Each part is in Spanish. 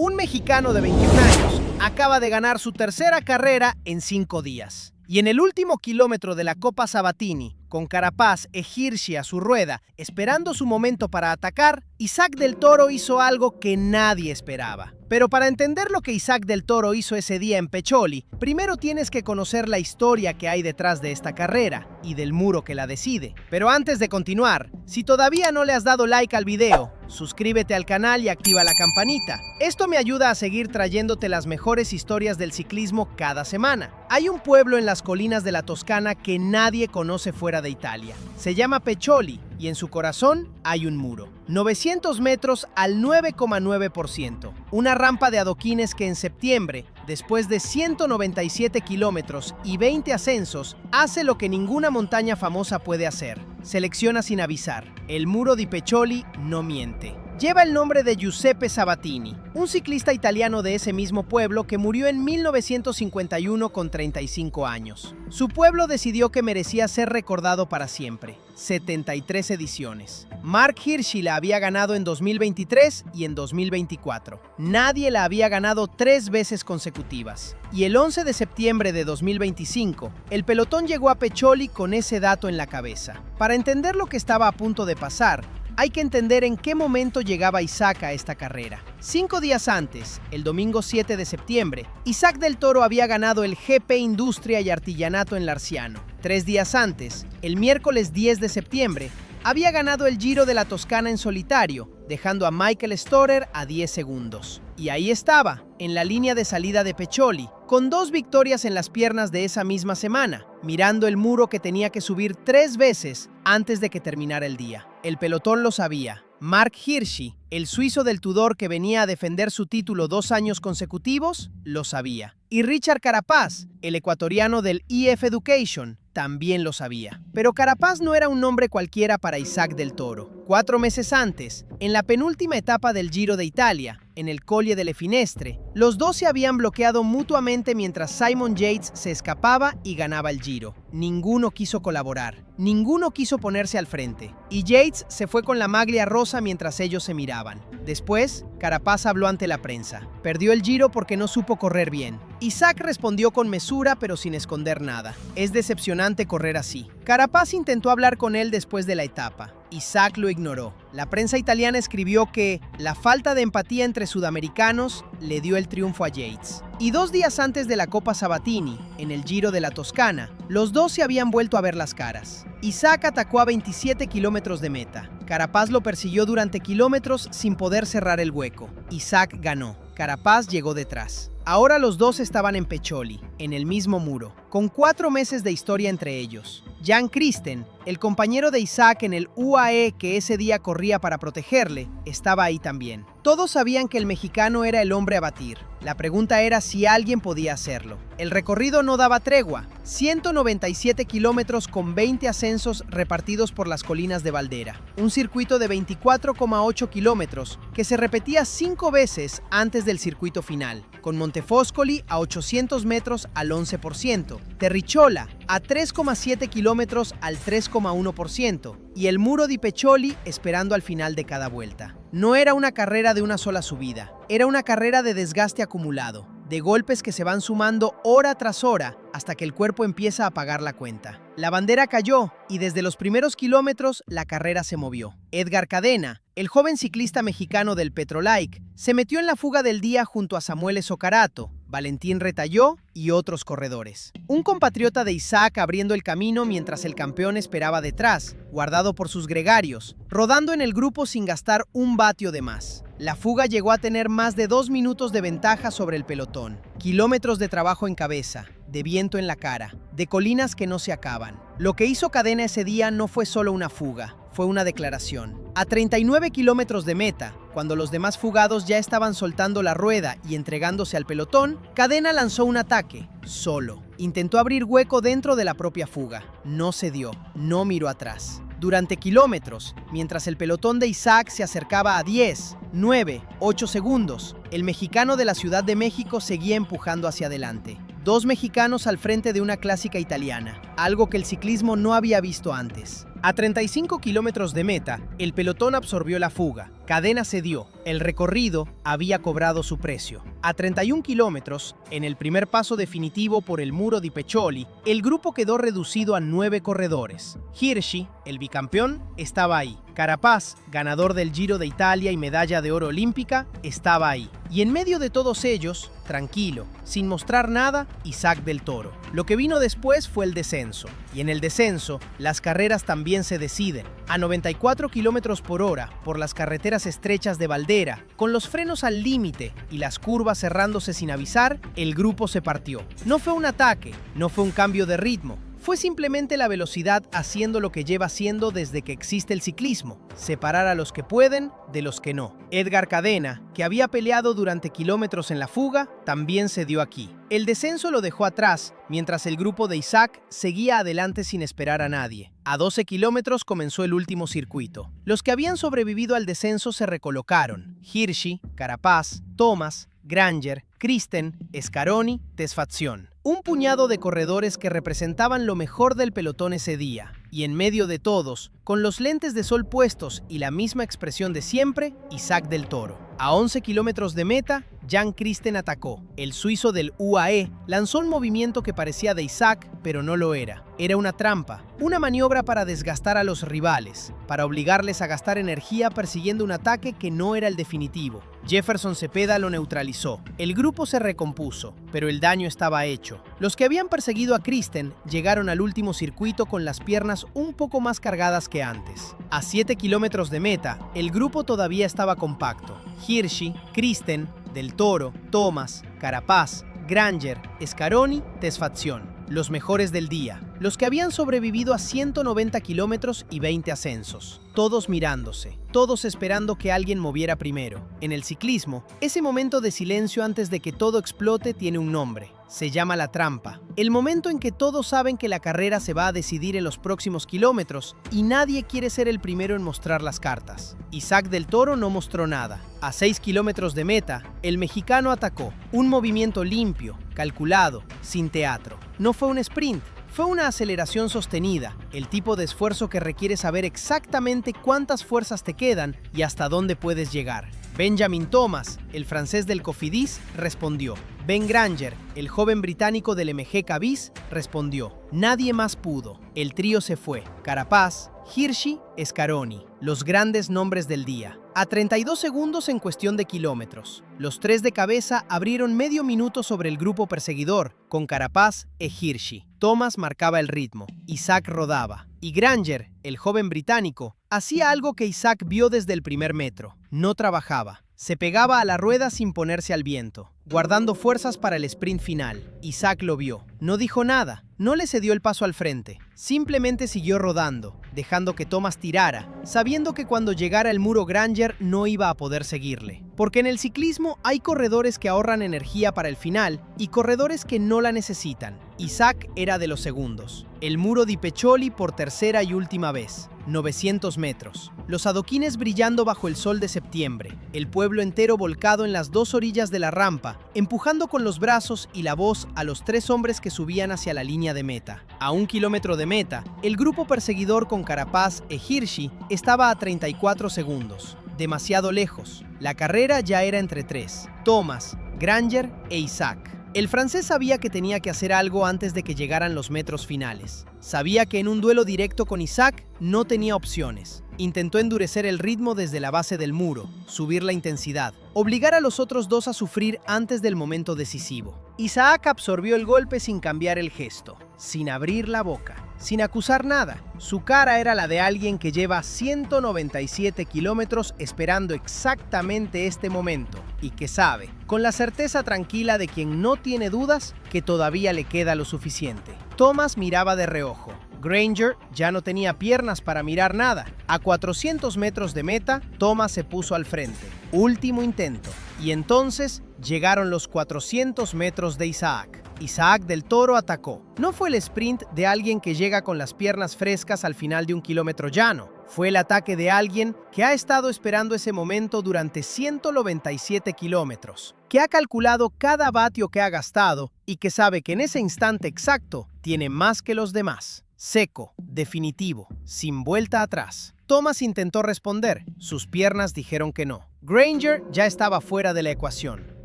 Un mexicano de 21 años acaba de ganar su tercera carrera en 5 días. Y en el último kilómetro de la Copa Sabatini, con Carapaz e Hirschi a su rueda, esperando su momento para atacar, Isaac del Toro hizo algo que nadie esperaba. Pero para entender lo que Isaac del Toro hizo ese día en Pecholi, primero tienes que conocer la historia que hay detrás de esta carrera y del muro que la decide. Pero antes de continuar, si todavía no le has dado like al video, suscríbete al canal y activa la campanita. Esto me ayuda a seguir trayéndote las mejores historias del ciclismo cada semana. Hay un pueblo en las colinas de la Toscana que nadie conoce fuera de Italia. Se llama Pecholi y en su corazón hay un muro. 900 metros al 9,9%. Una rampa de adoquines que en septiembre, después de 197 kilómetros y 20 ascensos, hace lo que ninguna montaña famosa puede hacer. Selecciona sin avisar. El muro di Pecholi no miente. Lleva el nombre de Giuseppe Sabatini, un ciclista italiano de ese mismo pueblo que murió en 1951 con 35 años. Su pueblo decidió que merecía ser recordado para siempre. 73 ediciones. Mark Hirschi la había ganado en 2023 y en 2024. Nadie la había ganado 3 veces consecutivas. Y el 11 de septiembre de 2025, el pelotón llegó a Pecholi con ese dato en la cabeza. Para entender lo que estaba a punto de pasar, hay que entender en qué momento llegaba Isaac a esta carrera. 5 días antes, el domingo 7 de septiembre, Isaac del Toro había ganado el GP Industria y Artillanato en Larciano. 3 días antes, el miércoles 10 de septiembre, había ganado el Giro de la Toscana en solitario, dejando a Michael Storer a 10 segundos. Y ahí estaba, en la línea de salida de Pecholi, con 2 victorias en las piernas de esa misma semana, mirando el muro que tenía que subir 3 veces antes de que terminara el día. El pelotón lo sabía. Mark Hirschi, el suizo del Tudor que venía a defender su título 2 años consecutivos, lo sabía. Y Richard Carapaz, el ecuatoriano del EF Education, también lo sabía. Pero Carapaz no era un nombre cualquiera para Isaac del Toro. 4 meses antes, en la penúltima etapa del Giro de Italia, en el Colle delle Finestre, los dos se habían bloqueado mutuamente mientras Simon Yates se escapaba y ganaba el Giro. Ninguno quiso colaborar, ninguno quiso ponerse al frente, y Yates se fue con la maglia rosa mientras ellos se miraban. Después, Carapaz habló ante la prensa. Perdió el Giro porque no supo correr bien. Isaac respondió con mesura pero sin esconder nada. Es decepcionante correr así. Carapaz intentó hablar con él después de la etapa. Isaac lo ignoró. La prensa italiana escribió que la falta de empatía entre sudamericanos le dio el triunfo a Yates. Y 2 días antes de la Copa Sabatini, en el Giro de la Toscana, los dos se habían vuelto a ver las caras. Isaac atacó a 27 kilómetros de meta. Carapaz lo persiguió durante kilómetros sin poder cerrar el hueco. Isaac ganó. Carapaz llegó detrás. Ahora los dos estaban en Pecholi, en el mismo muro, con 4 meses de historia entre ellos. Jan Christen, el compañero de Isaac en el UAE que ese día corría para protegerle, estaba ahí también. Todos sabían que el mexicano era el hombre a batir. La pregunta era si alguien podía hacerlo. El recorrido no daba tregua. 197 kilómetros con 20 ascensos repartidos por las colinas de Valdera. Un circuito de 24,8 kilómetros que se repetía 5 veces antes del circuito final, con Montefoscoli a 800 metros al 11%, Terriciola a 3,7 kilómetros al 3,1% y el muro di Pecholi esperando al final de cada vuelta. No era una carrera de una sola subida, era una carrera de desgaste acumulado, de golpes que se van sumando hora tras hora hasta que el cuerpo empieza a pagar la cuenta. La bandera cayó y desde los primeros kilómetros la carrera se movió. Edgar Cadena, el joven ciclista mexicano del Petrolike, se metió en la fuga del día junto a Samuel Esocarato, Valentín Retalló y otros corredores. Un compatriota de Isaac abriendo el camino mientras el campeón esperaba detrás, guardado por sus gregarios, rodando en el grupo sin gastar un vatio de más. La fuga llegó a tener más de 2 minutos de ventaja sobre el pelotón. Kilómetros de trabajo en cabeza, de viento en la cara, de colinas que no se acaban. Lo que hizo Cadena ese día no fue solo una fuga, fue una declaración. A 39 kilómetros de meta, cuando los demás fugados ya estaban soltando la rueda y entregándose al pelotón, Cadena lanzó un ataque, solo. Intentó abrir hueco dentro de la propia fuga. No se dio, no miró atrás. Durante kilómetros, mientras el pelotón de Isaac se acercaba a 10, 9, 8 segundos, el mexicano de la Ciudad de México seguía empujando hacia adelante. 2 mexicanos al frente de una clásica italiana, algo que el ciclismo no había visto antes. A 35 kilómetros de meta, el pelotón absorbió la fuga. Cadena cedió. El recorrido había cobrado su precio. A 31 kilómetros, en el primer paso definitivo por el muro di Peccioli, el grupo quedó reducido a 9 corredores. Hirschi, el bicampeón, estaba ahí. Carapaz, ganador del Giro de Italia y medalla de oro olímpica, estaba ahí. Y en medio de todos ellos, tranquilo, sin mostrar nada, Isaac del Toro. Lo que vino después fue el descenso. Y en el descenso, las carreras también se deciden. A 94 kilómetros por hora, por las carreteras estrechas de Valdera, con los frenos al límite y las curvas cerrándose sin avisar, el grupo se partió. No fue un ataque, no fue un cambio de ritmo. Fue simplemente la velocidad haciendo lo que lleva haciendo desde que existe el ciclismo, separar a los que pueden de los que no. Edgar Cadena, que había peleado durante kilómetros en la fuga, también se dio aquí. El descenso lo dejó atrás, mientras el grupo de Isaac seguía adelante sin esperar a nadie. A 12 kilómetros comenzó el último circuito. Los que habían sobrevivido al descenso se recolocaron: Hirschi, Carapaz, Thomas, Granger, Kristen, Scaroni, Tesfazion. Un puñado de corredores que representaban lo mejor del pelotón ese día. Y en medio de todos, con los lentes de sol puestos y la misma expresión de siempre, Isaac del Toro. A 11 kilómetros de meta, Jan Kristen atacó. El suizo del UAE lanzó un movimiento que parecía de Isaac, pero no lo era. Era una trampa, una maniobra para desgastar a los rivales, para obligarles a gastar energía persiguiendo un ataque que no era el definitivo. Jefferson Cepeda lo neutralizó. El grupo se recompuso, pero el daño estaba hecho. Los que habían perseguido a Kristen llegaron al último circuito con las piernas un poco más cargadas que antes. A 7 kilómetros de meta, el grupo todavía estaba compacto. Hirschi, Kristen, Del Toro, Thomas, Carapaz, Granger, Scaroni, Tesfazion. Los mejores del día. Los que habían sobrevivido a 190 kilómetros y 20 ascensos. Todos mirándose, todos esperando que alguien moviera primero. En el ciclismo, ese momento de silencio antes de que todo explote tiene un nombre. Se llama la trampa. El momento en que todos saben que la carrera se va a decidir en los próximos kilómetros y nadie quiere ser el primero en mostrar las cartas. Isaac del Toro no mostró nada. A 6 kilómetros de meta, el mexicano atacó. Un movimiento limpio, calculado, sin teatro. No fue un sprint. Fue una aceleración sostenida, el tipo de esfuerzo que requiere saber exactamente cuántas fuerzas te quedan y hasta dónde puedes llegar. Benjamin Thomas, el francés del Cofidis, respondió. Ben Granger, el joven británico del MG Cabis, respondió. Nadie más pudo. El trío se fue. Carapaz, Hirschi, Scaroni, los grandes nombres del día. A 32 segundos en cuestión de kilómetros. Los tres de cabeza abrieron medio minuto sobre el grupo perseguidor, con Carapaz e Hirschi. Thomas marcaba el ritmo. Isaac rodaba. Y Granger, el joven británico, hacía algo que Isaac vio desde el primer metro. No trabajaba. Se pegaba a la rueda sin ponerse al viento, guardando fuerzas para el sprint final. Isaac lo vio. No dijo nada. No le cedió el paso al frente. Simplemente siguió rodando, dejando que Thomas tirara, sabiendo que cuando llegara el muro Granger no iba a poder seguirle. Porque en el ciclismo hay corredores que ahorran energía para el final y corredores que no la necesitan. Isaac era de los segundos. El muro di Peccioli por tercera y última vez. 900 metros. Los adoquines brillando bajo el sol de septiembre. El pueblo entero volcado en las dos orillas de la rampa, empujando con los brazos y la voz a los tres hombres que subían hacia la línea de meta. A 1 kilómetro de meta, el grupo perseguidor con Carapaz e Hirschi estaba a 34 segundos. Demasiado lejos. La carrera ya era entre tres: Thomas, Granger e Isaac. El francés sabía que tenía que hacer algo antes de que llegaran los metros finales. Sabía que en un duelo directo con Isaac no tenía opciones. Intentó endurecer el ritmo desde la base del muro, subir la intensidad, obligar a los otros dos a sufrir antes del momento decisivo. Isaac absorbió el golpe sin cambiar el gesto, sin abrir la boca, sin acusar nada. Su cara era la de alguien que lleva 197 kilómetros esperando exactamente este momento y que sabe, con la certeza tranquila de quien no tiene dudas, que todavía le queda lo suficiente. Thomas miraba de reojo. Granger ya no tenía piernas para mirar nada. A 400 metros de meta, Thomas se puso al frente. Último intento. Y entonces llegaron los 400 metros de Isaac. Isaac del Toro atacó. No fue el sprint de alguien que llega con las piernas frescas al final de un kilómetro llano. Fue el ataque de alguien que ha estado esperando ese momento durante 197 kilómetros, que ha calculado cada vatio que ha gastado y que sabe que en ese instante exacto tiene más que los demás. seco, definitivo, sin vuelta atrás. Thomas intentó responder, sus piernas dijeron que no. Granger ya estaba fuera de la ecuación.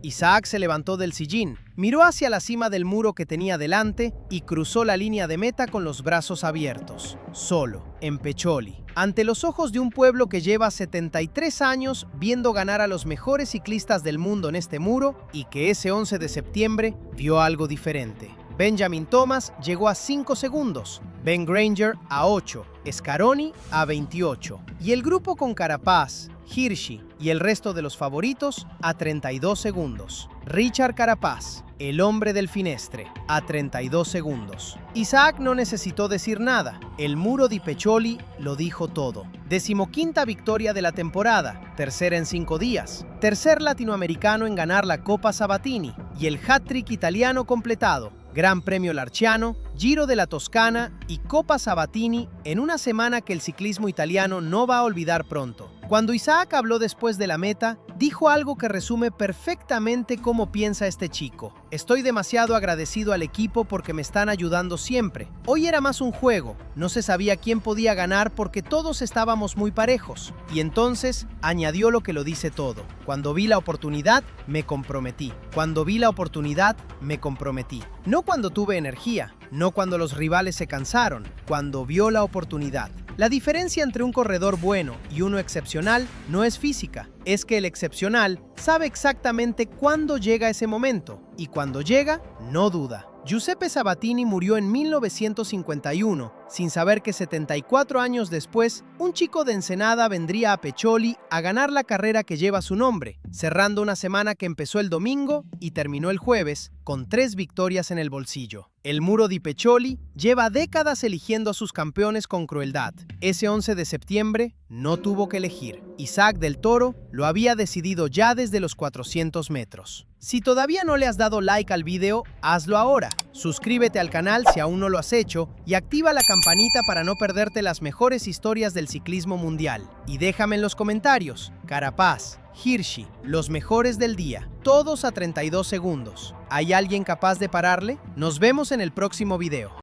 Isaac se levantó del sillín, miró hacia la cima del muro que tenía delante y cruzó la línea de meta con los brazos abiertos, solo, en Pecholi, ante los ojos de un pueblo que lleva 73 años viendo ganar a los mejores ciclistas del mundo en este muro y que ese 11 de septiembre vio algo diferente. Benjamin Thomas llegó a 5 segundos, Ben Granger a 8, Scaroni a 28 y el grupo con Carapaz, Hirschi y el resto de los favoritos a 32 segundos. Richard Carapaz, el hombre del Finestre, a 32 segundos. Isaac no necesitó decir nada, el muro di Pecholi lo dijo todo. 15ª victoria de la temporada, tercera en 5 días, tercer latinoamericano en ganar la Copa Sabatini y el hat-trick italiano completado. Gran Premio Larciano, Giro de la Toscana y Copa Sabatini en una semana que el ciclismo italiano no va a olvidar pronto. Cuando Isaac habló después de la meta, dijo algo que resume perfectamente cómo piensa este chico. Estoy demasiado agradecido al equipo porque me están ayudando siempre. Hoy era más un juego, no se sabía quién podía ganar porque todos estábamos muy parejos. Y entonces añadió lo que lo dice todo. Cuando vi la oportunidad, me comprometí. Cuando vi la oportunidad, me comprometí. No cuando tuve energía, no cuando los rivales se cansaron, cuando vio la oportunidad. La diferencia entre un corredor bueno y uno excepcional no es física, es que el excepcional sabe exactamente cuándo llega ese momento y cuando llega, no duda. Giuseppe Sabatini murió en 1951, sin saber que 74 años después, un chico de Ensenada vendría a Pecholi a ganar la carrera que lleva su nombre, cerrando una semana que empezó el domingo y terminó el jueves, con 3 victorias en el bolsillo. El muro di Pecholi lleva décadas eligiendo a sus campeones con crueldad. Ese 11 de septiembre no tuvo que elegir. Isaac del Toro lo había decidido ya desde los 400 metros. Si todavía no le has dado like al video, hazlo ahora. Suscríbete al canal si aún no lo has hecho y activa la campanita para no perderte las mejores historias del ciclismo mundial. Y déjame en los comentarios, Carapaz, Hirschi, los mejores del día, todos a 32 segundos. ¿Hay alguien capaz de pararle? Nos vemos en el próximo video.